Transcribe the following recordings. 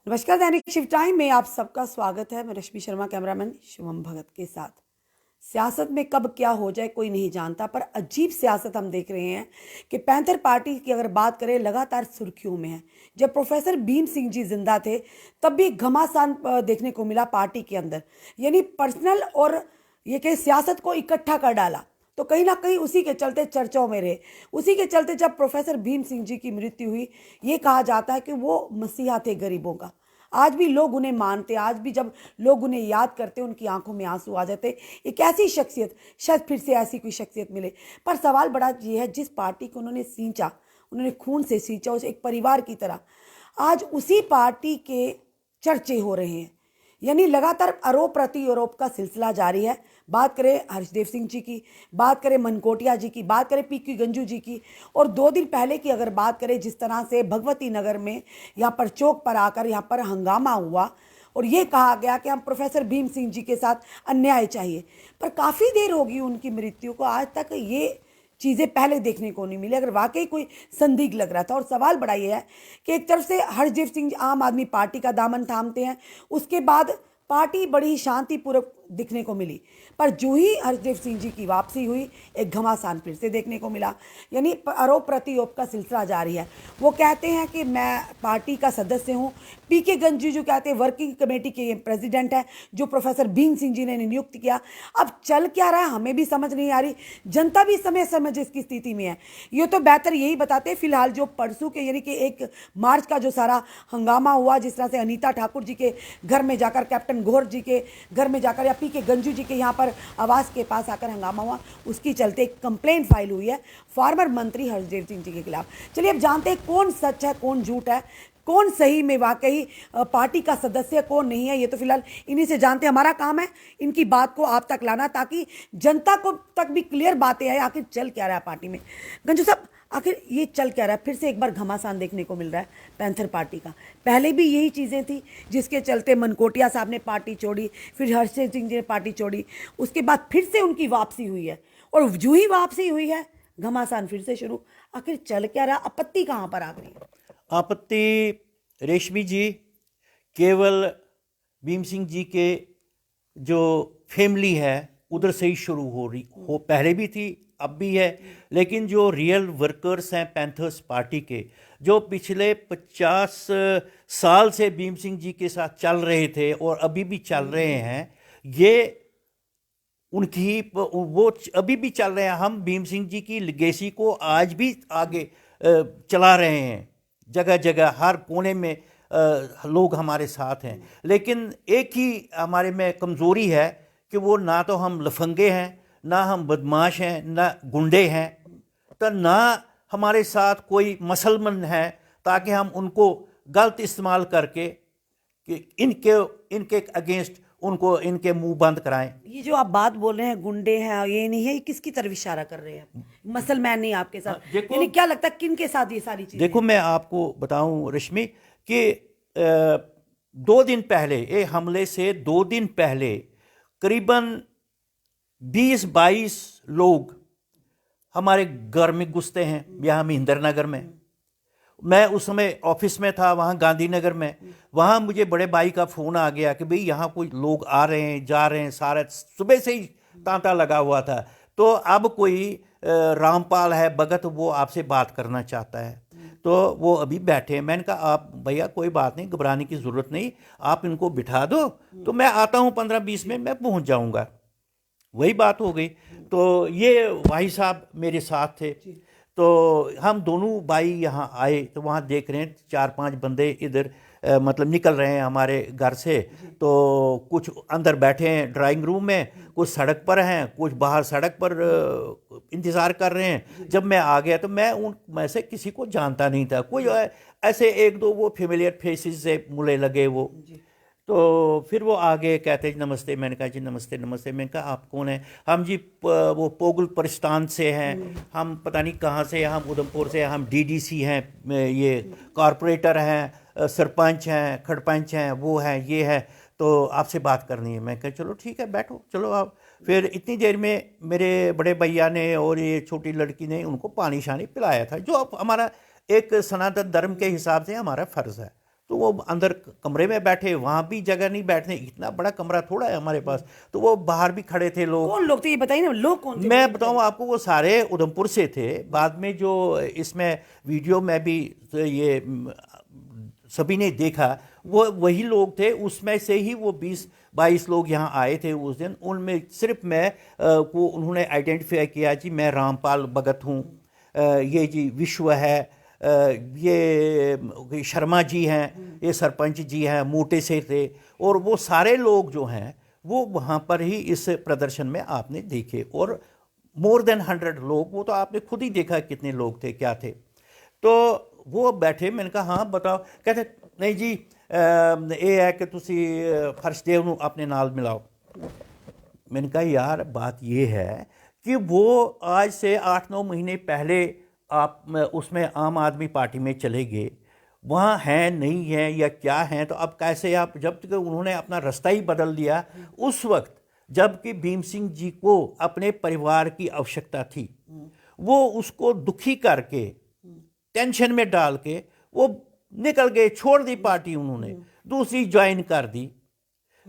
नमस्कार, दैनिक शिव टाइम में आप सबका स्वागत है। मैं रश्मि शर्मा, कैमरामैन शुभम भगत के साथ। सियासत में कब क्या हो जाए कोई नहीं जानता, पर अजीब सियासत हम देख रहे हैं कि पैंथर पार्टी की अगर बात करें लगातार सुर्खियों में है। जब प्रोफेसर भीम सिंह जी जिंदा थे तब भी घमासान देखने को मिला पार्टी के अंदर, यानी पर्सनल और ये कि सियासत को इकट्ठा कर डाला। तो कहीं ना कहीं उसी के चलते चर्चाओं में रहे। उसी के चलते जब प्रोफेसर भीम सिंह जी की मृत्यु हुई, ये कहा जाता है कि वो मसीहा थे गरीबों का। आज भी लोग उन्हें मानते, आज भी जब लोग उन्हें याद करते उनकी आंखों में आंसू आ जाते। एक ऐसी शख्सियत, शायद फिर से ऐसी कोई शख्सियत मिले। पर सवाल बड़ा ये है, जिस पार्टी को उन्होंने सींचा, उन्होंने खून से सींचा, उस एक परिवार की तरह, आज उसी पार्टी के चर्चे हो रहे हैं। यानी लगातार आरोप प्रत्यारोप का सिलसिला जारी है। बात करें हर्षदेव सिंह जी की, बात करें मनकोटिया जी की, बात करें पीके गंजू जी की, और 2 दिन पहले की अगर बात करें, जिस तरह से भगवती नगर में यहाँ पर चौक पर आकर यहाँ पर हंगामा हुआ और ये कहा गया कि हम प्रोफेसर भीम सिंह जी के साथ अन्याय चाहिए। पर काफ़ी देर होगी उनकी मृत्यु को, आज तक ये चीज़ें पहले देखने को नहीं मिली। अगर वाकई कोई संदिग्ध लग रहा था, और सवाल बड़ा ये है कि एक तरफ से हरदेव सिंह आम आदमी पार्टी का दामन थामते हैं, उसके बाद पार्टी बड़ी शांतिपूर्वक दिखने को मिली, पर जो ही हरदेव सिंह जी की वापसी हुई, एक घमासान फिर से देखने को मिला। यानी आरोप प्रत्यारोप का सिलसिला जारी है। वो कहते हैं कि मैं पार्टी का सदस्य हूँ, पीके गंजू जो कहते हैं वर्किंग कमेटी के प्रेसिडेंट है, जो प्रोफेसर भीम सिंह जी ने नियुक्त किया। अब चल क्या रहा है हमें भी समझ नहीं आ रही, जनता भी समझ इसकी स्थिति में है। ये तो बेहतर यही बताते फिलहाल जो परसों के यानी कि 1 मार्च का जो सारा हंगामा हुआ, जिस तरह से अनीता ठाकुर जी के घर में जाकर, कैप्टन घोर जी के घर में जाकर, या पीके गंजू जी के यहाँ पर आवास के पास आकर हंगामा हुआ, उसकी चलते एक कंप्लेंट फाइल हुई है फॉर्मर मंत्री हरदेव सिंह जी के खिलाफ। चलिए अब जानते हैं कौन सच है, कौन झूठ है, कौन सही में वाकई पार्टी का सदस्य, कौन नहीं है। ये तो फिलहाल इन्हीं से जानते हैं। हमारा काम है इनकी बात को आप तक लाना, ताकि जनता को तक भी क्लियर बातें आए आखिर चल क्या रहा है पार्टी में। गंजू साहब, आखिर ये चल क्या रहा है? फिर से एक बार घमासान देखने को मिल रहा है पैंथर पार्टी का। पहले भी यही चीज़ें थी जिसके चलते मनकोटिया साहब ने पार्टी छोड़ी, फिर हर्षदेव सिंह जी ने पार्टी छोड़ी, उसके बाद फिर से उनकी वापसी हुई है, और जो ही वापसी हुई है घमासान फिर से शुरू। आखिर चल क्या रहा? आपत्ति कहाँ पर आ गई है? आपत्ति रेशमी जी केवल भीम सिंह जी के जो फैमिली है उधर से ही शुरू हो रही हो, पहले भी थी अब भी है। लेकिन जो रियल वर्कर्स हैं पैंथर्स पार्टी के, जो पिछले 50 साल से भीम सिंह जी के साथ चल रहे थे और अभी भी चल रहे हैं, ये उनकी वो अभी भी चल रहे हैं। हम भीम सिंह जी की लेगेसी को आज भी आगे चला रहे हैं। जगह जगह हर कोने में लोग हमारे साथ हैं। लेकिन एक ही हमारे में कमज़ोरी है कि वो ना तो हम लफंगे हैं, ना हम बदमाश हैं, ना गुंडे हैं, तो ना हमारे साथ कोई मसलमान है ताकि हम उनको गलत इस्तेमाल करके कि इनके अगेंस्ट उनको इनके मुंह बंद कराएं। ये जो आप बात बोल रहे हैं गुंडे हैं, ये नहीं है, ये किसकी तरफ इशारा कर रहे हैं? मसलमैन नहीं आपके साथ? यानी क्या लगता है किन के साथ ये सारी चीजें? देखो, मैं आपको बताऊं रश्मि कि 2 दिन पहले, ये हमले से 2 दिन पहले करीबन 20-22 लोग हमारे घर में घुसते हैं, यहाँ महेंद्र नगर में। मैं उस समय ऑफिस में था वहाँ गांधीनगर में। वहाँ मुझे बड़े भाई का फ़ोन आ गया कि भाई यहाँ कोई लोग आ रहे हैं, जा रहे हैं। सारा सुबह से ही तांता लगा हुआ था। तो अब कोई रामपाल है भगत, वो आपसे बात करना चाहता है, तो वो अभी बैठे हैं। मैंने कहा आप भैया कोई बात नहीं, घबराने की ज़रूरत नहीं, आप इनको बिठा दो, तो मैं आता हूँ 15-20 में मैं पहुँच जाऊँगा। वही बात हो गई। तो ये भाई साहब मेरे साथ थे, तो हम दोनों भाई यहाँ आए तो वहाँ देख रहे हैं 4-5 बंदे इधर मतलब निकल रहे हैं हमारे घर से। तो कुछ अंदर बैठे हैं ड्राइंग रूम में, कुछ सड़क पर हैं, कुछ बाहर सड़क पर इंतज़ार कर रहे हैं। जब मैं आ गया तो मैं उन में से किसी को जानता नहीं था। कोई ऐसे 1-2 वो फेमिलियर फेसेस से मुझे लगे वो। तो फिर वो आगे कहते जी नमस्ते। मैंने कहा जी नमस्ते नमस्ते। मैंने कहा आप कौन हैं? हम जी वो पोगल परिस्तान से हैं, हम पता नहीं कहाँ से, हम उधमपुर से, हम डीडीसी हैं, ये कॉरपोरेटर हैं, सरपंच हैं, खड़पंच हैं, वो हैं, ये है, तो आपसे बात करनी है। मैं कहा चलो ठीक है बैठो, चलो आप। फिर इतनी देर में मेरे बड़े भैया ने और ये छोटी लड़की ने उनको पानी शानी पिलाया था, जो हमारा एक सनातन धर्म के हिसाब से हमारा फ़र्ज़ है। तो वो अंदर कमरे में बैठे, वहाँ भी जगह नहीं बैठने, इतना बड़ा कमरा थोड़ा है हमारे पास, तो वो बाहर भी खड़े थे लोग। कौन लोग थे ये बताइए ना, लोग कौन थे? मैं बताऊं आपको, वो सारे उधमपुर से थे। बाद में जो इसमें वीडियो में भी ये सभी ने देखा, वो वही लोग थे। उसमें से ही वो 20-22 लोग यहाँ आए थे उस दिन। उनमें सिर्फ मैं को उन्होंने आइडेंटिफाई किया जी मैं रामपाल भगत हूँ, ये जी विश्व है, ये शर्मा जी हैं, ये सरपंच जी हैं, मोटे से थे। और वो सारे लोग जो हैं वो वहाँ पर ही इस प्रदर्शन में आपने देखे, और मोर देन 100 लोग, वो तो आपने खुद ही देखा कितने लोग थे, क्या थे। तो वो बैठे, मैंने कहा हाँ बताओ। कहते नहीं जी ये है कि तुसी फर्शदेव ਨੂੰ अपने नाल मिलाओ। मैंने कहा यार बात ये है कि वो आज से 8-9 महीने पहले आप उसमें आम आदमी पार्टी में चले गए, वहाँ हैं नहीं हैं या क्या हैं, तो अब कैसे आप, जब तक उन्होंने अपना रास्ता ही बदल दिया उस वक्त जबकि भीम सिंह जी को अपने परिवार की आवश्यकता थी, वो उसको दुखी करके टेंशन में डाल के वो निकल गए, छोड़ दी पार्टी, उन्होंने दूसरी ज्वाइन कर दी।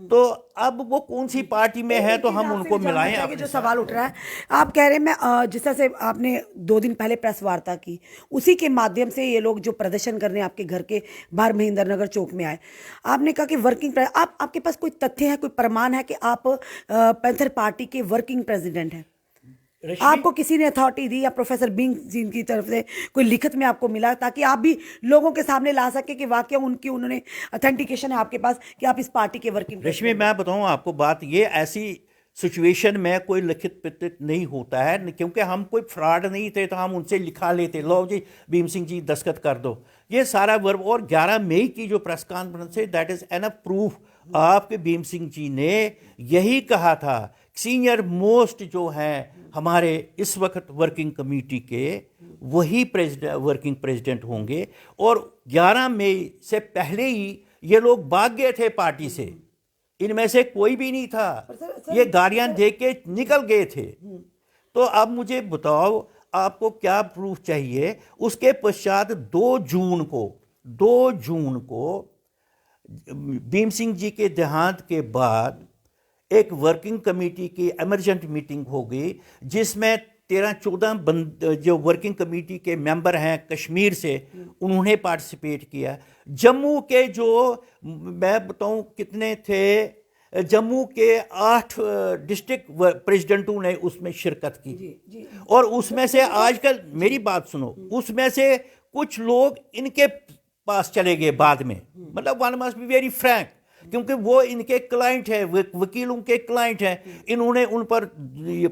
तो अब वो कौन सी पार्टी में है तो हम उनको मिलाएं। आपके जो सवाल उठ रहा है, आप कह रहे हैं, मैं जिस तरह से आपने 2 दिन पहले प्रेस वार्ता की, उसी के माध्यम से ये लोग जो प्रदर्शन करने आपके घर के बाहर महेंद्र नगर चौक में आए, आपने कहा कि वर्किंग आपके पास कोई तथ्य है, कोई प्रमाण है कि आप पैंथर पार्टी के वर्किंग प्रेसिडेंट हैं? आपको किसी ने अथॉरिटी दी या प्रोफेसर बिंग जी की तरफ से कोई लिखित में आपको मिला, ताकि आप भी लोगों के सामने ला सके कि वाकई उन्होंने ऑथेंटिकेशन है आपके पास कि आप इस पार्टी के वर्किंग? रश्मि मैं बताऊं आपको बात, ये ऐसी सिचुएशन में कोई लिखित पिखित नहीं होता है, क्योंकि हम कोई फ्रॉड नहीं थे तो हम उनसे लिखा लेते, लो जी भीम सिंह जी दस्तखत कर दो, ये सारा वर्ब। और 11 मई की जो प्रेस कॉन्फ्रेंस है, दैट इज एनफ प्रूफ। आपके भीम सिंह जी ने यही कहा था, सीनियर मोस्ट जो हैं हमारे इस वक्त वर्किंग कमेटी के, वही वर्किंग प्रेसिडेंट होंगे। और 11 मई से पहले ही ये लोग भाग गए थे पार्टी से, इनमें से कोई भी नहीं था, ये गाड़ियां दे के निकल गए थे। तो अब मुझे बताओ आपको क्या प्रूफ चाहिए। उसके पश्चात 2 जून को भीम सिंह जी के देहांत के बाद एक वर्किंग कमेटी की इमरजेंट मीटिंग हो गई, जिसमें 13-14 जो वर्किंग कमेटी के मेंबर हैं कश्मीर से, उन्होंने पार्टिसिपेट किया। जम्मू के जो मैं बताऊं कितने थे, जम्मू के 8 डिस्ट्रिक्ट प्रेसिडेंटों ने उसमें शिरकत की। और उसमें से आजकल मेरी बात सुनो, उसमें से कुछ लोग इनके पास चले गए बाद में, मतलब one must be very Frank, क्योंकि वो इनके क्लाइंट है, वकीलों के क्लाइंट हैं। इन्होंने उन पर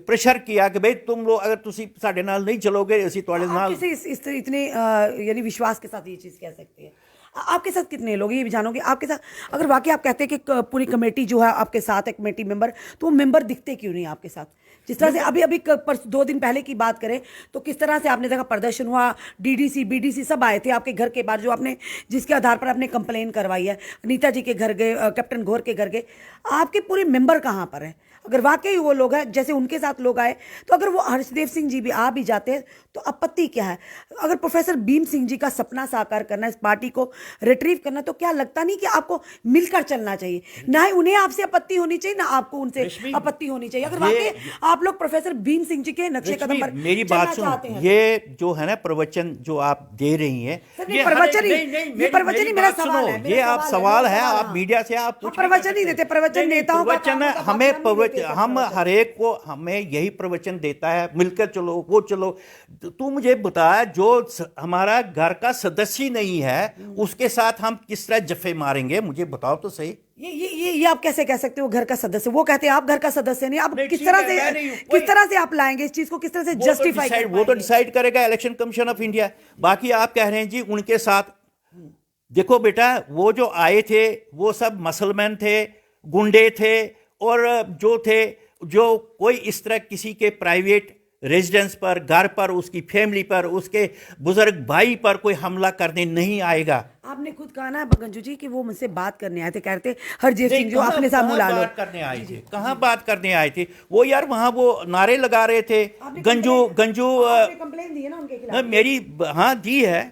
प्रेशर किया कि भाई तुम लोग अगर तुसी साडे नाल नहीं चलोगे, असी तुहाडे नाल। इस इतने यानी विश्वास के साथ ये चीज़ कह सकते हैं। आपके साथ कितने लोग, ये भी जानोगे आपके साथ, अगर वाकई आप कहते हैं कि पूरी कमेटी जो है आपके साथ, एक कमेटी मेंबर, तो वो मेंबर दिखते क्यों नहीं आपके साथ? जिस तरह से अभी 2 दिन पहले की बात करें तो किस तरह से आपने देखा प्रदर्शन हुआ, डीडीसी बीडीसी सब आए थे आपके घर के बाहर, जो आपने जिसके आधार पर आपने कंप्लेन करवाई है, अनीता जी के घर गए, कैप्टन घोर के घर गए, आपके पूरे मेंबर कहाँ पर हैं? अगर वाकई वो लोग हैं जैसे उनके साथ लोग आए, तो अगर वो हर्षदेव सिंह जी भी आ भी जाते हैं तो आपत्ति क्या है? अगर प्रोफेसर भीम सिंह जी का सपना साकार करना, इस पार्टी को रिट्रीव करना, तो क्या लगता नहीं कि आपको मिलकर चलना चाहिए? ना ही उन्हें आपसे आपत्ति होनी चाहिए, ना आपको उनसे आपत्ति होनी चाहिए। अगर वाकई आप लोग प्रोफेसर भीम सिंह जी के नक्शे कदम पर मेरी बात सुनो, ये जो है ना प्रवचन जो आप दे रही हैं, ये प्रवचन ही मेरा सवाल है। ये आप सवाल है, आप मीडिया से आप प्रवचन ही देते, प्रवचन नेताओं का हमें हम हर एक को हमें यही प्रवचन देता है, मिलकर चलो, वो चलो। तू मुझे बता, जो हमारा घर का सदस्य नहीं है उसके साथ हम किस तरह जफे मारेंगे? मुझे बताओ तो सही। ये आप कैसे कह सकते हो घर का सदस्य? वो कहते हैं आप घर का सदस्य नहीं, आप किस तरह से आप लाएंगे इस चीज को, किस तरह से जस्टिफाई कर वो तो डिसाइड करेगा इलेक्शन कमीशन ऑफ इंडिया। बाकी आप कह रहे हैं जी उनके साथ, देखो बेटा वो जो आए थे वो सब मसलमैन थे, गुंडे थे, और जो कोई इस तरह किसी के प्राइवेट रेजिडेंस पर, घर पर, उसकी फैमिली पर, उसके बुजुर्ग भाई पर कोई हमला करने नहीं आएगा। आपने खुद कहा ना गंजू जी कि वो मुझसे बात करने आए थे, कहते हरजीत सिंह जो अपने साथ बुला लो। बात करने आए थे, कहाँ बात करने आए थे वो यार? वहां वो नारे लगा रहे थे, गंजू कंप्लेन दी है ना उनके खिलाफ? मेरी हाँ दी है।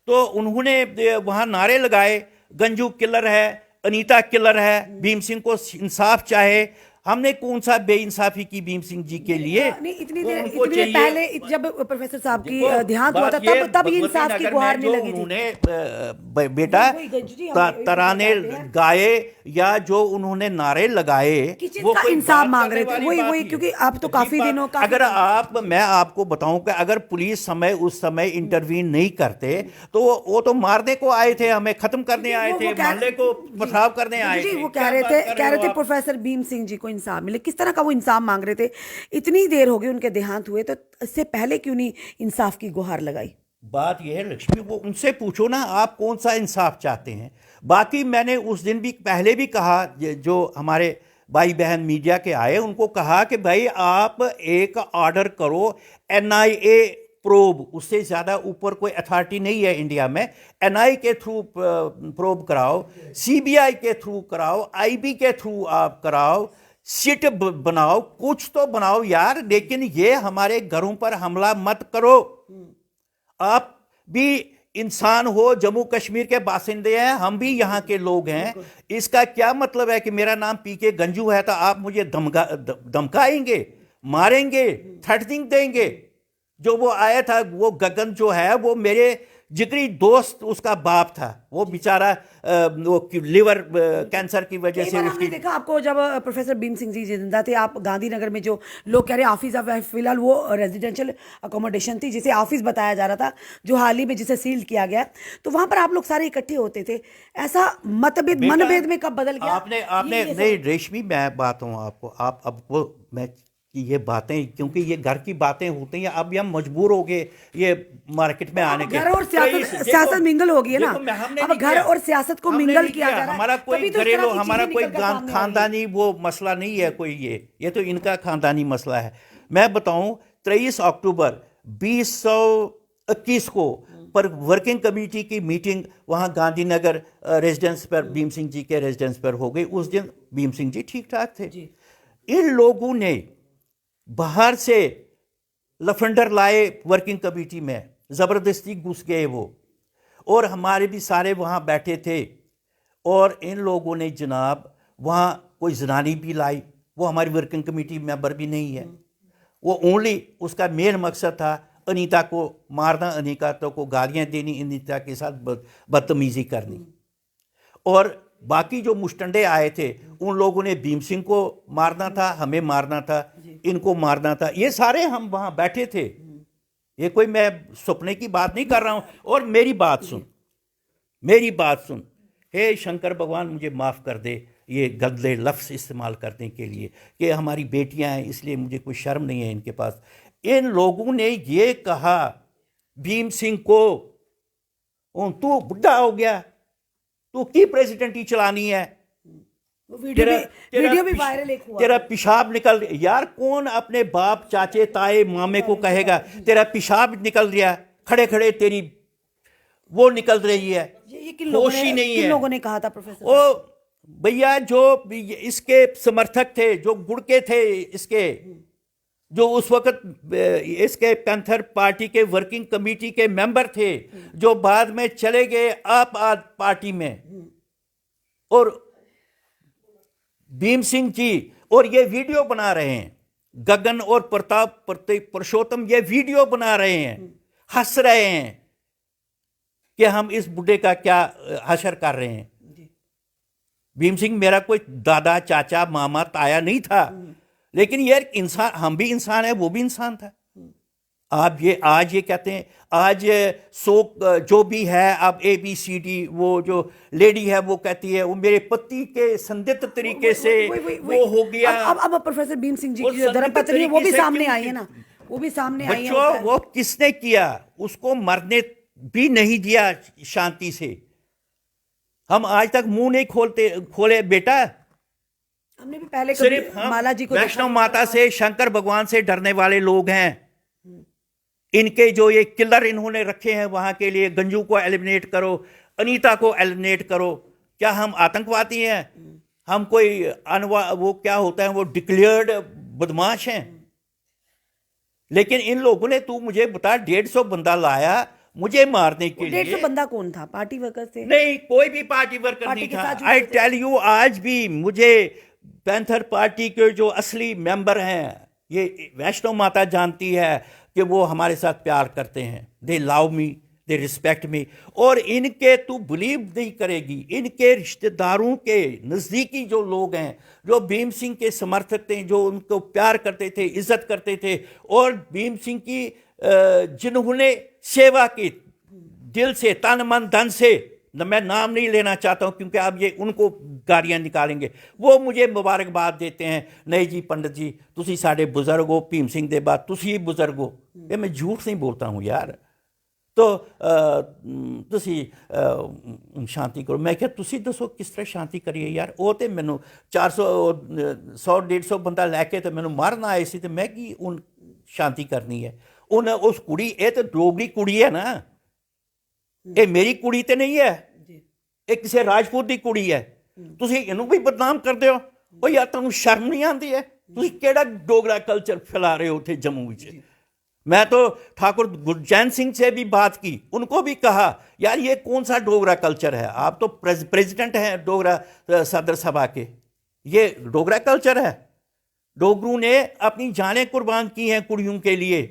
तो उन्होंने वहां नारे लगाए, गंजू किलर है, अनीता किलर है, भीम सिंह को इंसाफ चाहे। हमने कौन सा बेइंसाफी की भीम सिंह जी के लिए? नहीं, इतनी वो देर उनको चाहिए। पहले जब प्रोफेसर साहब की देखो, देहांत हुआ बात था ये तब ये भगवती इंसाफ की नगर गुहार में नहीं जो लगी थी। उन्होंने बेटा वही गंजू जी, हम यही तराने बताते हैं। गाए या जो उन्होंने नारे लगाए, किस चीज वो का कोई इंसाफ बात मांग करने रहे थे? वाली वही बात वही नहीं। क्योंकि आप तो अजीब काफी बात। दिनों अगर मैं आपको बताऊं कि अगर पुलिस उस समय इंटरवीन नहीं करते तो वो तो मारने को आए थे, हमें खत्म करने आए थे, मोहल्ले को पथराव करने आए जी, थे। वो क्या बात कर रहे कह रहे हो थे आप? प्रोफेसर भीम सिंह जी को इंसाफ मिले। किस तरह का वो इंसाफ मांग रहे थे? इतनी देर हो गई उनके देहांत हुए, तो इससे पहले क्यों नहीं इंसाफ की गुहार लगाई? बात यह है लक्ष्मी, वो उनसे पूछो ना आप कौन सा इंसाफ चाहते हैं। बाकी मैंने उस दिन भी पहले भी कहा, जो हमारे भाई बहन मीडिया के आए उनको कहा कि भाई आप एक ऑर्डर करो, एनआईए प्रोब, उससे ज़्यादा ऊपर कोई अथॉरिटी नहीं है इंडिया में। एनआई के थ्रू प्रोब कराओ, सीबीआई के थ्रू कराओ, आईबी के थ्रू आप कराओ, सिट बनाओ, कुछ तो बनाओ यार। लेकिन ये हमारे घरों पर हमला मत करो। आप भी इंसान हो, जम्मू कश्मीर के बासिंदे हैं, हम भी यहाँ के लोग हैं। इसका क्या मतलब है कि मेरा नाम पीके गंजू है तो आप मुझे धमकाएंगे, मारेंगे, थ्रेटनिंग देंगे? जो वो आया था, वो गगन जो है, वो मेरे जिगरी दोस्त, उसका बाप था। वो बेचारा वो लिवर कैंसर की वजह कई से बार हमने उसकी। देखा आपको, जब प्रोफेसर भीम सिंह जी जिंदा थे, आप गांधीनगर में, जो लोग कह रहे हैं ऑफिस ऑफ, फिलहाल वो रेजिडेंशियल अकोमोडेशन थी जिसे ऑफिस बताया जा रहा था, जो हाल ही में जिसे सील किया गया, तो वहां पर आप लोग सारे इकट्ठे होते थे। ऐसा मतभेद, बेटा, मनभेद में कब बदल गया? आपने ये नहीं रेशमी, मैं बात हूँ आपको, आप अब वो मैं कि ये बातें, क्योंकि ये घर की बातें होती हैं, अब हम मजबूर हो गए ये मार्केट में आने के। घर और सियासत मिंगल हो गई है ना। अब घर और सियासत को मिंगल किया जा रहा है। हमारा कोई तभी तो इस घरेलू, तरह की हमारा चीजें कोई निकल कर सामने आ रही हैं। खानदानी वो मसला नहीं है कोई। ये तो इनका खानदानी मसला है। मैं बताऊं, 23 अक्टूबर 2021 को पर वर्किंग कमेटी की मीटिंग वहां गांधीनगर रेजिडेंस पर, भीम सिंह जी के रेजिडेंस पर हो गई। उस दिन भीम सिंह जी ठीक ठाक थे। इन लोगों ने बाहर से लफंडर लाए वर्किंग कमेटी में, जबरदस्ती घुस गए वो, और हमारे भी सारे वहां बैठे थे। और इन लोगों ने जनाब वहां कोई जनानी भी लाई, वो हमारी वर्किंग कमेटी मेंबर भी नहीं है। वो ओनली उसका मेन मकसद था अनीता को मारना, अनीता को गालियां देनी, अनीता के साथ बदतमीजी करनी। और बाकी जो मुस्टंडे आए थे, उन लोगों ने भीम सिंह को मारना था, हमें मारना था, इनको मारना था। ये सारे हम वहां बैठे थे। ये कोई मैं सपने की बात नहीं कर रहा हूं। और मेरी बात सुन, हे शंकर भगवान मुझे माफ कर दे ये गंदे लफ्ज़ इस्तेमाल करने के लिए, कि हमारी बेटियां हैं इसलिए मुझे कोई शर्म नहीं है इनके पास। इन लोगों ने ये कहा भीम सिंह को, तू बुढ़ा हो गया, तू की प्रेसिडेंटी चलानी है, वीडियो भी वायरल एक हुआ। तेरा पेशाब निकल। यार कौन अपने बाप, चाचे, ताए, मामे को कहेगा तेरा पेशाब निकल रहा, खड़े खड़े तेरी वो निकल रही है, ये किन लोगों ने कहा था प्रोफेसर? ओ भैया, जो इसके समर्थक थे, जो गुड़के थे इसके, जो उस वक्त इसके पैंथर पार्टी के वर्किंग कमेटी के मेंबर थे, जो बाद में चले गए आप पार्टी में, और भीम सिंह जी, और ये वीडियो बना रहे हैं, गगन और प्रताप पुरुषोत्तम ये वीडियो बना रहे हैं, हंस रहे हैं कि हम इस बुढ़े का क्या हशर कर रहे हैं। भीम सिंह मेरा कोई दादा, चाचा, मामा, ताया नहीं था, लेकिन यार इंसान, हम भी इंसान है, वो भी इंसान था। आप ये आज ये कहते हैं, आज जो भी है, अब ABCD, वो जो लेडी है वो कहती है वो मेरे पति के संदिग्ध तरीके से वो हो गया। अब प्रोफेसर भीम सिंह जी की जो धर्मपत्नी है वो भी सामने आई है ना, वो भी सामने आई है। बच्चों, वो किसने किया? उसको मरने भी नहीं दिया शांति से। हम आज तक मुंह नहीं खोले बेटा। हमने भी पहले सिर्फ माला जी को, वैष्णव माता से, शंकर भगवान से डरने वाले लोग हैं। इनके जो ये किलर इन्होंने रखे हैं वहां के लिए, गंजू को एलिमिनेट करो, अनीता को एलिमिनेट करो। क्या हम आतंकवादी हैं? हम कोई वो क्या होता है, वो डिक्लेयर्ड बदमाश हैं? लेकिन इन लोगों ने, तू मुझे बता, 150 बंदा लाया मुझे मारने के 150 लिए। बंदा कौन था? पार्टी वर्कर थे? नहीं, कोई भी पार्टी वर्कर पार्टी नहीं के था। साथ जुड़े आई थे? टेल यू, आज भी मुझे पैंथर पार्टी के जो असली मेंबर हैं, ये वैष्णो माता जानती है कि वो हमारे साथ प्यार करते हैं। दे लव मी, दे रिस्पेक्ट मी। और इनके, तू बिलीव नहीं करेगी, इनके रिश्तेदारों के नज़दीकी जो लोग हैं, जो भीम सिंह के समर्थक थे, जो उनको प्यार करते थे, इज्जत करते थे, और भीम सिंह की जिन्होंने सेवा की दिल से, तन मन धन से, मैं नाम नहीं लेना चाहता हूं क्योंकि अब ये उनको गालियां निकालेंगे, वो मुझे मुबारकबाद देते हैं। नहीं जी पंडित जी, तुसी साडे बुजुर्ग हो, भीम सिंह दे बाद तुसी बुजुर्ग हो। ये मैं झूठ नहीं बोलता हूं यार। तो तुसी शांति करो। मैं क्या, तुसी दसो किस तरह शांति करिए यार। वो तो मैनू 400 100-150 बंदा लैके तो मैनू मारना आए सी, तो मैं की उन शांति करनी है। उन उस कुड़ी, ये तो डोगरी कुड़ी है ना, ये मेरी कुड़ी तो नहीं है, ये किसी राजपूत की कुड़ी है। तुसी इनू भी बदनाम करते हो। ओ यार, तुहानू शर्म नहीं आती है? तुसी केड़ा डोगरा कल्चर फैला रहे हो उथे जम्मू विच। मैं तो ठाकुर गुरजैन सिंह से भी बात की, उनको भी कहा यार ये कौन सा डोगरा कल्चर है? आप तो प्रेसिडेंट हैं डोगरा सदर सभा के, ये डोगरा कल्चर है? डोगरू ने अपनी जानें कुर्बान की हैं कुड़ियों के लिए।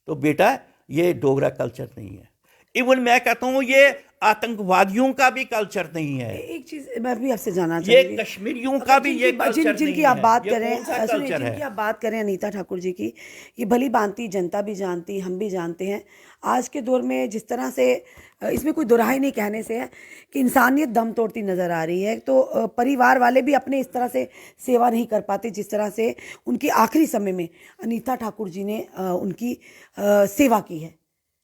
तो बेटा, ये डोगरा कल्चर नहीं है। इवन मैं कहता हूं ये आतंकवादियों का भी कल्चर नहीं है। एक चीज मैं भी आपसे जानना ये चाहूंगी, कश्मीरियों का भी ये कल्चर जिनकी नहीं आप है। बात ये करें, कौन सा सुनिए, कल्चर जिनकी है? आप बात करें अनीता ठाकुर जी की, ये भली भांति जनता भी जानती, हम भी जानते हैं। आज के दौर में जिस तरह से, इसमें कोई दुराई नहीं कहने से है कि इंसानियत दम तोड़ती नजर आ रही है। तो परिवार वाले भी अपने इस तरह से सेवा नहीं कर पाते जिस तरह से उनके आखिरी समय में अनीता ठाकुर जी ने उनकी सेवा की है।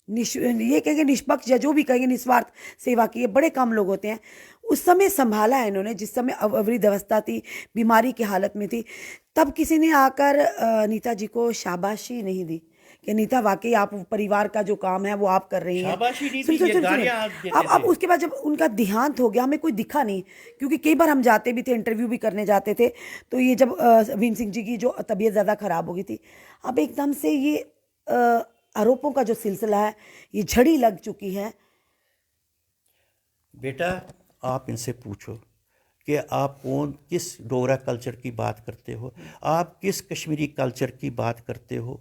ये कहेंगे निष्पक्ष या जो भी कहेंगे, निस्वार्थ सेवा की है। बड़े कम लोग होते हैं। उस समय संभाला है इन्होंने, जिस समय अवृद्ध अवस्था थी, बीमारी की हालत में थी, तब किसी ने आकर अनीता जी को शाबाशी नहीं दी कि अनीता वाकई आप परिवार का जो काम है वो आप कर रही हैं। शाबाशी नहीं दी, सुनिए, ये सुनिए, गालियां आप सुनिए। देते अब थे। उसके बाद जब उनका देहांत हो गया, हमें कोई दिखा नहीं, क्योंकि कई बार हम जाते भी थे, इंटरव्यू भी करने जाते थे। तो ये जब भीम सिंह जी की जो तबीयत ज़्यादा खराब हो गई थी, अब एकदम से ये आरोपों का जो सिलसिला है, ये झड़ी लग चुकी है। बेटा, आप इनसे पूछो कि आप किस डोगरा कल्चर की बात करते हो, आप किस कश्मीरी कल्चर की बात करते हो,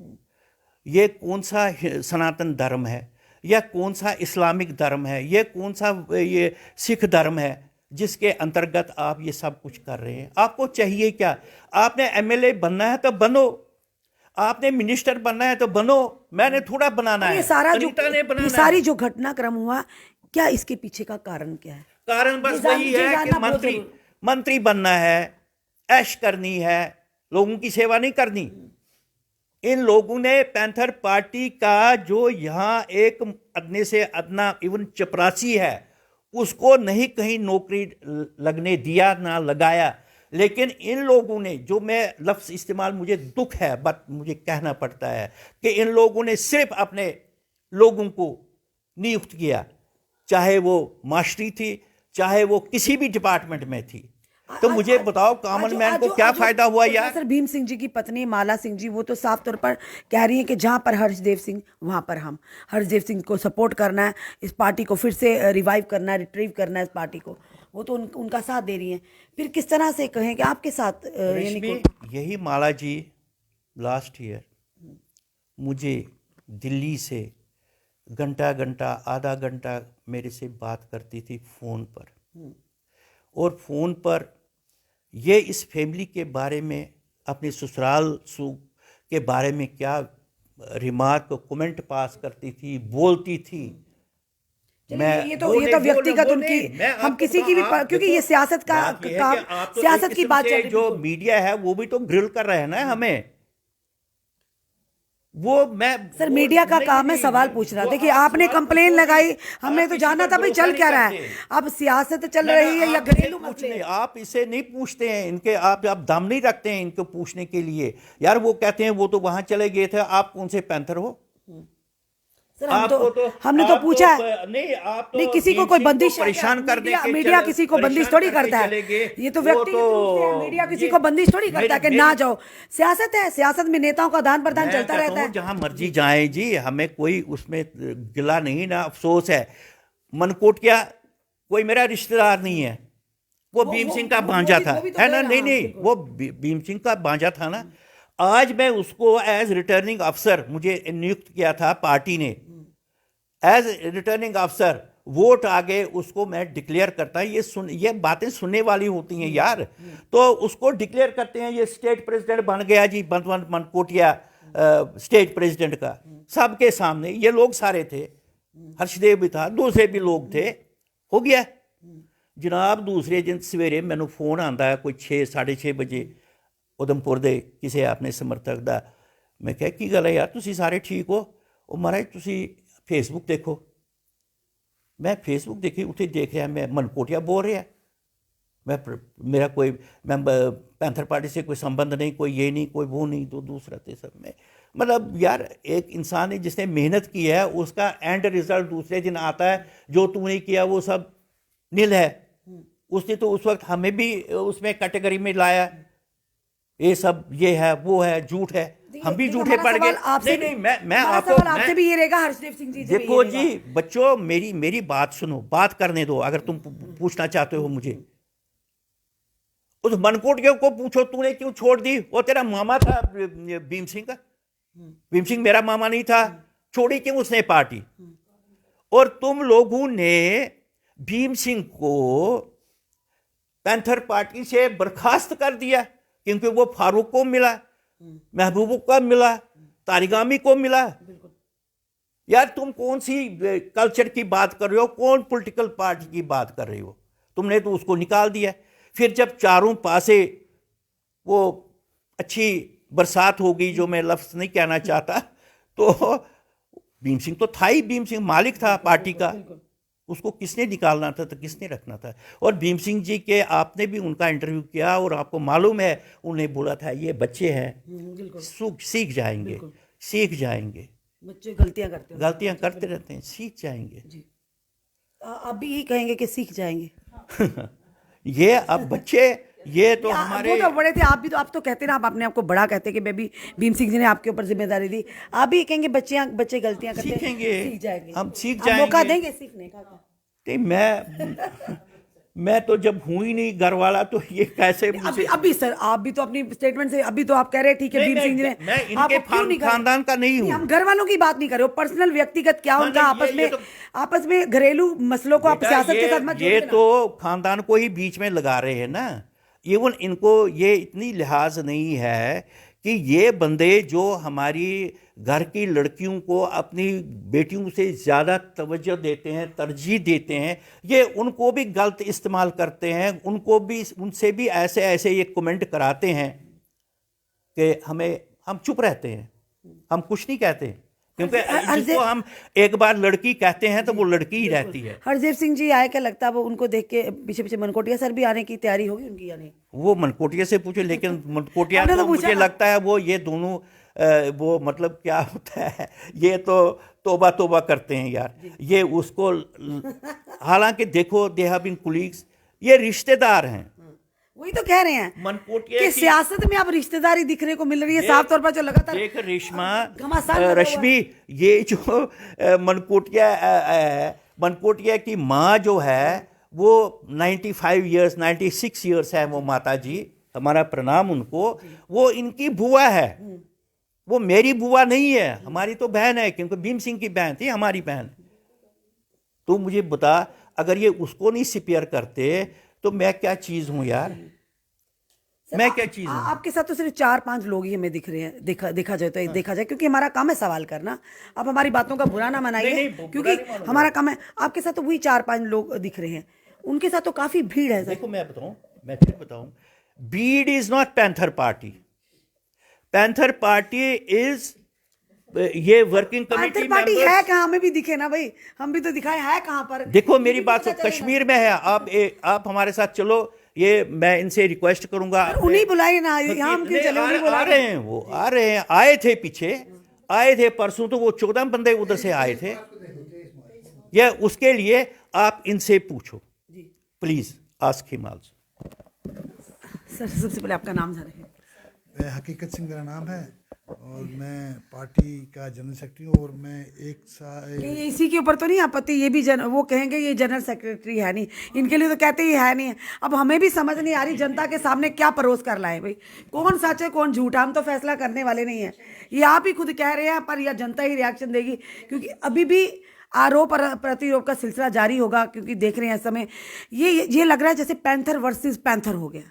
ये कौन सा सनातन धर्म है, या कौन सा इस्लामिक धर्म है, ये कौन सा ये सिख धर्म है जिसके अंतर्गत आप ये सब कुछ कर रहे हैं? आपको चाहिए क्या? आपने एमएलए बनना है तो बनो, आपने मिनिस्टर बनना है तो बनो, मैंने थोड़ा बनाना है, ये सारा जो, अनीता ने बनाना ये है। सारी जो घटनाक्रम हुआ, क्या इसके पीछे का कारण क्या है? कारण बस वही ये है कि जानना बहुत मंत्री बनना है, ऐश करनी है, लोगों की सेवा नहीं करनी। इन लोगों ने पैंथर पार्टी का जो यहाँ एक अदने से अदना इवन चपरासी है, उसको नहीं कहीं नौकरी लगने दिया, ना लगाया। लेकिन इन लोगों ने, जो मैं लफ्ज़ इस्तेमाल, मुझे दुख है बट मुझे कहना पड़ता है कि इन लोगों ने सिर्फ अपने लोगों को नियुक्त किया, चाहे वो मास्टरी थी, चाहे वो किसी भी डिपार्टमेंट में थी। तो मुझे बताओ, कॉमन मैन को क्या फायदा हुआ यार? सर, भीम सिंह जी की पत्नी माला सिंह जी, वो तो साफ तौर पर कह रही है कि जहां पर हर्षदेव सिंह, वहां पर हम हर्षदेव सिंह को सपोर्ट करना है, इस पार्टी को फिर से रिवाइव करना है, रिट्रीव करना है इस पार्टी को। वो तो उनका साथ दे रही हैं। फिर किस तरह से कहें कि आपके साथ यही माला जी लास्ट ईयर मुझे दिल्ली से घंटा घंटा, आधा घंटा मेरे से बात करती थी फ़ोन पर, और फ़ोन पर ये इस फैमिली के बारे में, अपने ससुराल के बारे में क्या रिमार्क, कमेंट पास करती थी, बोलती थी। ये तो व्यक्तिगत उनकी, हम किसी की भी, क्योंकि ये सियासत का काम, सियासत की बात चल रही है। जो मीडिया है वो भी तो ग्रिल कर रहे हैं ना हमें। वो मैं सर, मीडिया का काम है सवाल पूछना। देखिए, आपने कंप्लेन लगाई, हमने तो जानना था भाई चल क्या रहा है। अब सियासत चल रही है या घरेलू मसले? आप इसे नहीं पूछते हैं इनके, आप दम नहीं रखते हैं इनको पूछने के लिए। यार वो कहते हैं वो तो वहां चले गए थे, आप कौन से पैंथर हो? सर आपको हमने तो पूछा है। नहीं, आप तो नहीं, किसी को कोई BMC बंदिश है परेशान क्या? करने के मीडिया किसी को बंदिश थोड़ी करता है। चले गए। ये तो वो व्यक्तिगत रूप से है, मीडिया किसी को बंदिश थोड़ी करता है कि ना जाओ। सियासत है, सियासत में नेताओं का आदान प्रदान चलता रहता है। जहां मर्जी जाए जी, हमें कोई उसमें गिला नहीं ना अफसोस है। मनकोटिया कोई मेरा रिश्तेदार नहीं है, वो भीम सिंह का भांजा था, है ना? नहीं, वो भीम सिंह का भांजा था ना। आज मैं उसको एज रिटर्निंग अफसर मुझे नियुक्त किया था पार्टी ने, एज रिटर्निंग अफसर वोट आगे उसको मैं डिक्लेयर करता हूं। ये बातें सुनने वाली होती हैं यार। तो उसको डिक्लेयर करते हैं, ये स्टेट प्रेसिडेंट बन गया जी, बंतवन मनकोटिया स्टेट प्रेसिडेंट का, सबके सामने। ये लोग सारे थे, हर्षदेव भी था, दूसरे भी लोग थे, हो गया जनाब। दूसरे दिन सवेरे मैनू फोन आता है कोई 6-6:30 बजे उधमपुर दे किसी अपने समर्थक का। मैं क्या की गल है यार, तुसी सारे ठीक हो? वो महाराज तुसी फेसबुक देखो। मैं फेसबुक देखी, उत्थे देख रहा मैं मनकोटिया बोल रहा। मेरा कोई पैंथर पार्टी से कोई संबंध नहीं, कोई ये नहीं, कोई वो नहीं, तो दूसरा तीसरा में मतलब यार एक इंसान है जिसने मेहनत की है, उसका एंड रिजल्ट दूसरे दिन आता है। जो तूने किया वो सब नील है। उसने तो उस वक्त हमें भी उसमें कैटेगरी में लाया, ये सब ये है वो है, झूठ है, हम भी झूठे पड़ गए। नहीं, मैं आपसे भी ये रहेगा हर्षदेव सिंह जी। देखो जी बच्चों, मेरी बात सुनो, बात करने दो। अगर तुम पूछना चाहते हो मुझे, उस मनकोटिया को पूछो तूने क्यों छोड़ दी? वो तेरा मामा था भीम सिंह का। भीम सिंह मेरा मामा नहीं था, छोड़ी क्यों उसने पार्टी? और तुम लोगों ने भीम सिंह को पैंथर पार्टी से बर्खास्त कर दिया क्योंकि वो फारूक को मिला, महबूब को मिला, तारिगामी को मिला। यार तुम कौन सी कल्चर की बात कर रहे हो? कौन पॉलिटिकल पार्टी की बात कर रहे हो? तुमने तो उसको निकाल दिया। फिर जब चारों पासे वो अच्छी बरसात हो गई, जो मैं लफ्ज नहीं कहना चाहता, तो भीम सिंह तो था ही, भीम सिंह मालिक था पार्टी का, उसको किसने निकालना था तो किसने रखना था? और भीम सिंह जी के आपने भी उनका इंटरव्यू किया और आपको मालूम है उन्हें बोला था ये बच्चे हैं, सीख जाएंगे, सीख जाएंगे। बच्चे गलतियां करते रहते हैं, सीख जाएंगे। आप भी यही कहेंगे कि सीख जाएंगे? ये अब बच्चे, ये तो हमारे वो तो बड़े थे, आप तो कहते ना, आप अपने आप को बड़ा कहते कि बेबी भीम सिंह जी ने आपके ऊपर जिम्मेदारी दी। आप भी कहेंगे बच्चे गलतियां करते हैं, सीखेंगे, सीख जाएंगे, हम सीख जाएंगे, मौका देंगे सीखने का। नहीं, मैं तो जब हूं ही नहीं घर वाला, तो ये कैसे अभी सर आप भी तो अपनी स्टेटमेंट से अभी तो आप कह रहे हैं ठीक है भीम सिंह जी ने, मैं इनके खानदान का नहीं हूं। हम घर वालों की बात नहीं कर रहे हो, पर्सनल व्यक्तिगत क्या उनका आपस में घरेलू मसलों को आप सियासत के साथ मत जोड़िए। ये तो खानदान को ही बीच में लगा रहे हैं ना। इवन इनको ये इतनी लिहाज नहीं है कि ये बंदे जो हमारी घर की लड़कियों को अपनी बेटियों से ज़्यादा तवज्जो देते हैं, तरजीह देते हैं, ये उनको भी गलत इस्तेमाल करते हैं। उनको भी, उनसे भी ऐसे ये कमेंट कराते हैं कि हम चुप रहते हैं, हम कुछ नहीं कहते, क्योंकि जिसको हम एक बार लड़की कहते हैं तो वो लड़की ही रहती है। हरदेव सिंह जी आए, क्या लगता है वो उनको देख के पीछे मनकोटिया सर भी आने की तैयारी होगी उनकी या नहीं? वो मनकोटिया से पूछे, लेकिन मनकोटिया तो मुझे लगता है वो ये दोनों वो मतलब क्या होता है, ये तो तोबा करते हैं यार। ये उसको हालांकि देखो दे हैव बीन कुलीग्स, ये रिश्तेदार हैं। वही तो कह रहे हैं मनकोटिया कि सियासत में अब रिश्तेदारी दिखने को मिल रही है साफ तौर पर, जो लगातार देख रश्मि, ये जो मनकोटिया की माँ जो है वो 95 ईयर्स 96 ईयर्स है वो माता जी, हमारा प्रणाम उनको। वो इनकी बुआ है, वो मेरी बुआ नहीं है, हमारी तो बहन है, क्योंकि भीम सिंह की बहन थी हमारी बहन। तो मुझे बता, अगर ये उसको नहीं सिपेयर करते तो मैं क्या चीज हूं यार? मैं क्या चीज हूं? आपके साथ तो सिर्फ 4-5 लोग ही हमें दिख रहे हैं, देखा जाए तो देखा जाए, क्योंकि हमारा काम है सवाल करना। आप हमारी बातों का बुरा ना मनाइए, क्योंकि हमारा काम है। आपके साथ तो वही 4-5 लोग दिख रहे हैं, उनके साथ तो काफी भीड़ है। देखो मैं फिर बताऊं, भीड़ is not panther party. Panther party is ये वर्किंग कमेटी पार्टी है कहाँ? हमें भी दिखे ना भाई, हम भी तो दिखाए है कहाँ पर। देखो मेरी बात सुनो, कश्मीर में है। आप हमारे साथ चलो, ये मैं इनसे रिक्वेस्ट करूंगा, उन्हीं बुलाए ना, यहाँ हम क्यों चले? आ रहे हैं, वो आ रहे हैं, आए थे पीछे, आए थे परसों, तो वो 14 बंदे उधर से आए थे। या उसके लिए आप इनसे पूछो, please ask him also. Sir सबसे पहले आपका नाम जाने। मैं हकीकत सिंह मेरा नाम है और मैं पार्टी का जनरल सेक्रेटरी हूँ। और मैं एक साल इसी के ऊपर तो नहीं आपत्ति, ये भी वो कहेंगे ये जनरल सेक्रेटरी है नहीं, इनके लिए तो कहते ही है नहीं है। अब हमें भी समझ नहीं आ रही जनता के सामने क्या परोस कर लाए भाई, कौन सच है कौन झूठा, हम तो फैसला करने वाले नहीं है। ये आप ही खुद कह रहे हैं, पर यह जनता ही रिएक्शन देगी, क्योंकि अभी भी आरोप और प्रतिरोप का सिलसिला जारी होगा। क्योंकि देख रहे हैं इस समय ये लग रहा है जैसे पैंथर वर्सेस पैंथर हो गया।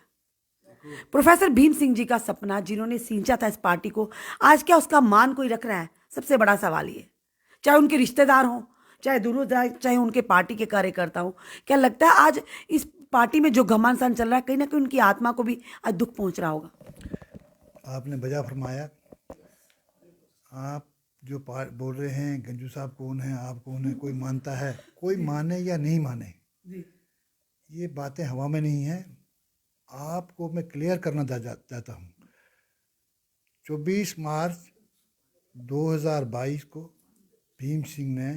प्रोफेसर भीम सिंह जी का सपना जिन्होंने सींचा था इस पार्टी को, आज क्या उसका मान कोई रख रहा है? सबसे बड़ा सवाल ये, चाहे उनके रिश्तेदार हों, चाहे दूर चाहे उनके पार्टी के कार्यकर्ता हों, क्या लगता है आज इस पार्टी में जो घमासान चल रहा है कहीं ना कहीं उनकी आत्मा को भी आज दुख पहुंच रहा होगा? आपने बजा फरमाया। आप जो बोल रहे हैं गंजू साहब कौन है, आप कौन है, कोई मानता है, कोई माने या नहीं माने, ये बातें हवा में नहीं है। आपको मैं क्लियर करना चाहता हूँ। 24 मार्च 2022 को भीम सिंह ने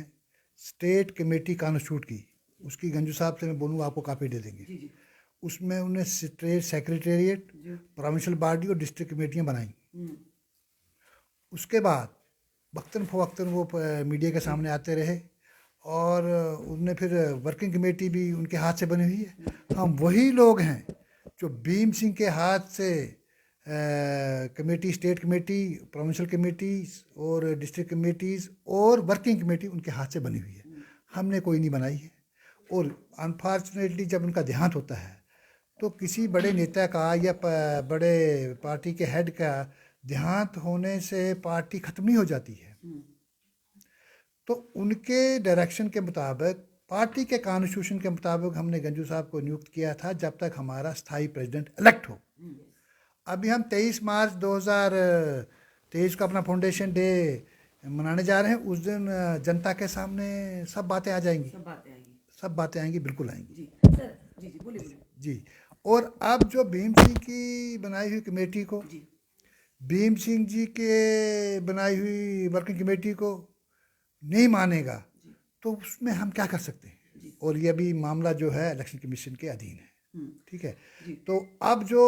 स्टेट कमेटी कॉन्स्टिट्यूट की। उसकी गंजू साहब से मैं बोलूँगा, आपको कापी दे देंगे। उसमें उन्हें स्टेट सेक्रेटेरिएट, प्रोविंशियल बॉडी और डिस्ट्रिक्ट कमेटियाँ बनाई। उसके बाद वक्तन फवक्तन वो मीडिया के सामने आते रहे और उनने फिर वर्किंग कमेटी भी उनके हाथ से बनी हुई है। हम वही लोग हैं जो भीम सिंह के हाथ से committee, state committee, provincial committees और डिस्ट्रिक्ट कमेटीज़ और वर्किंग कमेटी उनके हाथ से बनी हुई है। हमने कोई नहीं बनाई है। और अनफॉर्चुनेटली जब उनका देहांत होता है तो किसी बड़े नेता का या बड़े पार्टी के हेड का देहांत होने से पार्टी ख़त्म नहीं हो जाती है। तो उनके डायरेक्शन के मुताबिक, पार्टी के कॉन्स्टिट्यूशन के मुताबिक हमने गंजू साहब को नियुक्त किया था जब तक हमारा स्थायी प्रेसिडेंट इलेक्ट हो। अभी हम 23 मार्च 2023 को अपना फाउंडेशन डे मनाने जा रहे हैं। उस दिन जनता के सामने सब बातें आ जाएंगी, सब बातें आएंगी, बिल्कुल आएंगी। जी सर, जी बोलिए। जी, और अब जो भीम सिंह की बनाई हुई कमेटी को, भीम सिंह जी के बनाई हुई वर्किंग कमेटी को नहीं मानेगा तो उसमें हम क्या कर सकते हैं? और ये भी मामला जो है इलेक्शन कमीशन के अधीन है, ठीक है। तो अब जो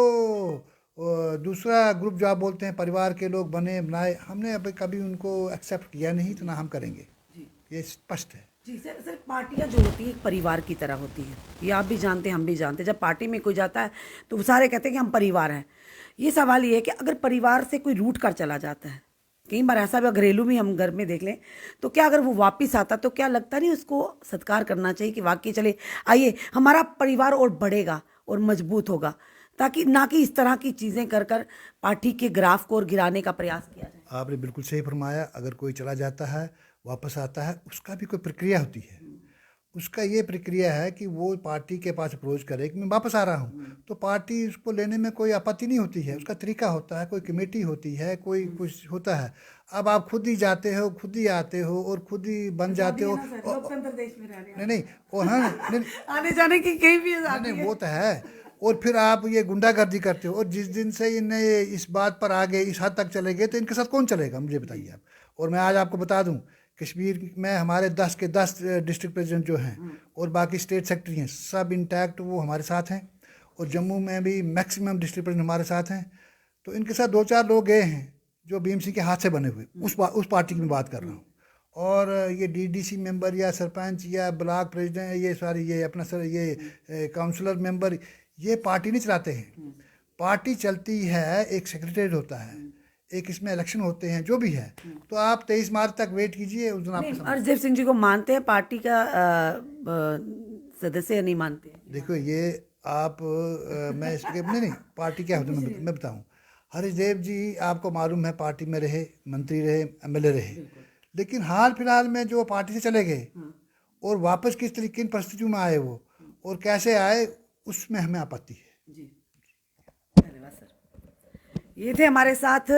दूसरा ग्रुप जो आप बोलते हैं परिवार के लोग बने बनाए, हमने अभी कभी उनको एक्सेप्ट किया नहीं, तो ना हम करेंगे, ये स्पष्ट है। जी सर, पार्टियां जो होती है एक परिवार की तरह होती है, ये आप भी जानते हैं, हम भी जानते हैं। जब पार्टी में कोई जाता है तो वो सारे कहते हैं कि हम परिवार हैं। ये सवाल ये है कि अगर परिवार से कोई रूठ कर चला जाता है, कई बार ऐसा भी घरेलू में हम घर में देख लें, तो क्या अगर वो वापस आता तो क्या लगता नहीं उसको सत्कार करना चाहिए कि वाकई चले आइए हमारा परिवार और बढ़ेगा और मजबूत होगा, ताकि ना कि इस तरह की चीज़ें कर कर पार्टी के ग्राफ को और गिराने का प्रयास किया जाए? आपने बिल्कुल सही फरमाया। अगर कोई चला जाता है, वापस आता है, उसका भी कोई प्रक्रिया होती है। उसका ये प्रक्रिया है कि वो पार्टी के पास अप्रोच करे कि मैं वापस आ रहा हूँ, तो पार्टी उसको लेने में कोई आपत्ति नहीं होती है। उसका तरीका होता है, कोई कमेटी होती है, कोई कुछ होता है। अब आप खुद ही जाते हो, खुद ही आते हो और खुद ही बन जाते हो। लोकतंत्र देश में रहने नहीं, और हाँ, आने जाने की कहीं भी नहीं, वो तो है। और फिर आप ये गुंडागर्दी करते हो, और जिस दिन से इन्हें इस बात पर आ गए, इस हद तक चले गए, तो इनके साथ कौन चलेगा, मुझे बताइए आप। और मैं आज आपको बता दूं, कश्मीर में हमारे 10 के 10 डिस्ट्रिक्ट प्रेसिडेंट जो हैं और बाकी स्टेट सेक्रेटरी हैं, सब इंटैक्ट वो हमारे साथ हैं। और जम्मू में भी मैक्सिमम डिस्ट्रिक्ट प्रेसिडेंट हमारे साथ हैं। तो इनके साथ 2-4 लोग गए हैं जो भीम सिंह के हाथ से बने हुए, उस पार्टी की मैं बात कर रहा हूँ। और ये डीडीसी मेंबर या सरपंच या ब्लॉक प्रेसिडेंट, ये सारी ये अपना सर ये काउंसलर मेंबर, ये पार्टी नहीं चलाते हैं। पार्टी चलती है, एक सेक्रेटरीट होता है, एक इसमें इलेक्शन होते हैं, जो भी है। तो आप 23 मार्च तक वेट कीजिए, उस दिन आपको। हरदेव सिंह जी को मानते हैं पार्टी का सदस्य, नहीं मानते? देखो ये आप मैं इसके नहीं पार्टी क्या होता है मैं बताऊं। हरिदेव जी आपको मालूम है पार्टी में रहे, मंत्री रहे, एमएलए रहे, लेकिन हाल फिलहाल में जो पार्टी से चले गए और वापस किस तरीके की परिस्थितियों में आए वो और कैसे आए, उसमें हमें आपत्ति है। जी, धन्यवाद सर। ये थे हमारे साथ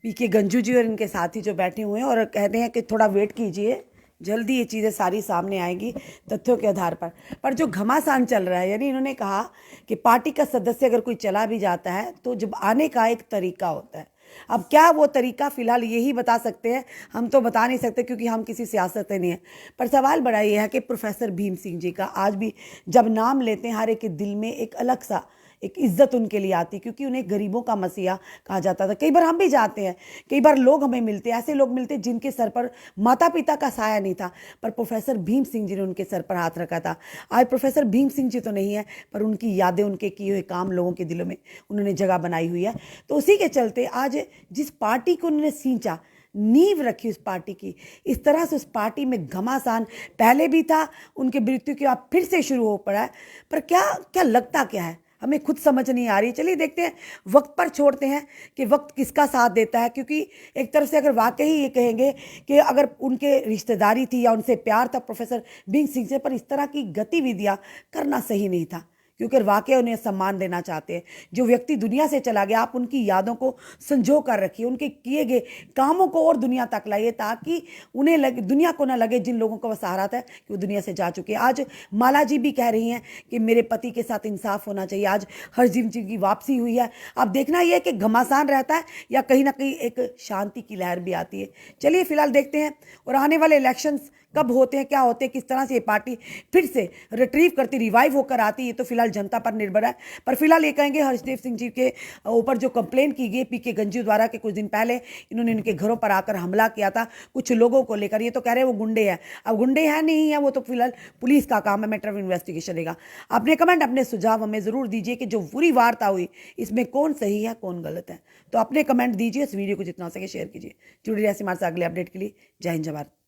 पीके गंजू जी और इनके साथी जो बैठे हुए हैं और कहते हैं कि थोड़ा वेट कीजिए, जल्दी ये चीज़ें सारी सामने आएगी तथ्यों के आधार पर जो घमासान चल रहा है, यानी इन्होंने कहा कि पार्टी का सदस्य अगर कोई चला भी जाता है तो जब आने का एक तरीका होता है, अब क्या वो तरीका फ़िलहाल यही बता सकते हैं, हम तो बता नहीं सकते क्योंकि हम किसी सियासत में नहीं है। पर सवाल बड़ा ये है कि प्रोफेसर भीम सिंह जी का आज भी जब नाम लेते हैं हर एक के दिल में एक अलग सा एक इज्जत उनके लिए आती, क्योंकि उन्हें गरीबों का मसीहा कहा जाता था। कई बार हम भी जाते हैं, कई बार लोग हमें मिलते हैं, ऐसे लोग मिलते हैं जिनके सर पर माता पिता का साया नहीं था, पर प्रोफेसर भीम सिंह जी ने उनके सर पर हाथ रखा था। आज प्रोफेसर भीम सिंह जी तो नहीं है, पर उनकी यादें, उनके किए हुए काम लोगों के दिलों में उन्होंने जगह बनाई हुई है। तो उसी के चलते आज जिस पार्टी को उन्होंने सींचा, नींव रखी उस पार्टी की, इस तरह से उस पार्टी में घमासान पहले भी था, उनके मृत्यु के बाद फिर से शुरू हो पड़ा है। पर क्या क्या लगता क्या है, हमें खुद समझ नहीं आ रही। चलिए देखते हैं, वक्त पर छोड़ते हैं कि वक्त किसका साथ देता है। क्योंकि एक तरफ से अगर वाकई ये कहेंगे कि अगर उनके रिश्तेदारी थी या उनसे प्यार था प्रोफेसर भीम सिंह से, पर इस तरह की गतिविधियां करना सही नहीं था, क्योंकि वाकई उन्हें सम्मान देना चाहते हैं। जो व्यक्ति दुनिया से चला गया, आप उनकी यादों को संजो कर रखिए, उनके किए गए कामों को और दुनिया तक लाइए, ताकि उन्हें लगे, दुनिया को ना लगे, जिन लोगों को वह सहारा था कि वो दुनिया से जा चुके हैं। आज माला जी भी कह रही हैं कि मेरे पति के साथ इंसाफ होना चाहिए। आज हरजिम जी की वापसी हुई है। अब देखना यह है कि घमासान रहता है या कहीं ना कहीं एक शांति की लहर भी आती है। चलिए फिलहाल देखते हैं, और आने वाले इलेक्शंस कब होते हैं, क्या होते हैं, किस तरह से ये पार्टी फिर से रिट्रीव करती, रिवाइव होकर आती है, ये तो फिलहाल जनता पर निर्भर है। पर फिलहाल ये कहेंगे हर्षदेव सिंह जी के ऊपर जो कंप्लेंट की गई पीके गंजू द्वारा कि कुछ दिन पहले इन्होंने इनके घरों पर आकर हमला किया था कुछ लोगों को लेकर, ये तो कह रहे हैं वो गुंडे हैं। अब गुंडे हैं नहीं है, वो तो फिलहाल पुलिस का काम है, मैटर ऑफ इन्वेस्टिगेशन रहेगा। अपने कमेंट, अपने सुझाव हमें ज़रूर दीजिए कि जो बुरी वार्ता हुई इसमें कौन सही है कौन गलत है। तो अपने कमेंट दीजिए, इस वीडियो को जितना हो सके शेयर कीजिए। जुड़े रहिए हमारे साथ अगले अपडेट के लिए। जय हिंद, जय भारत।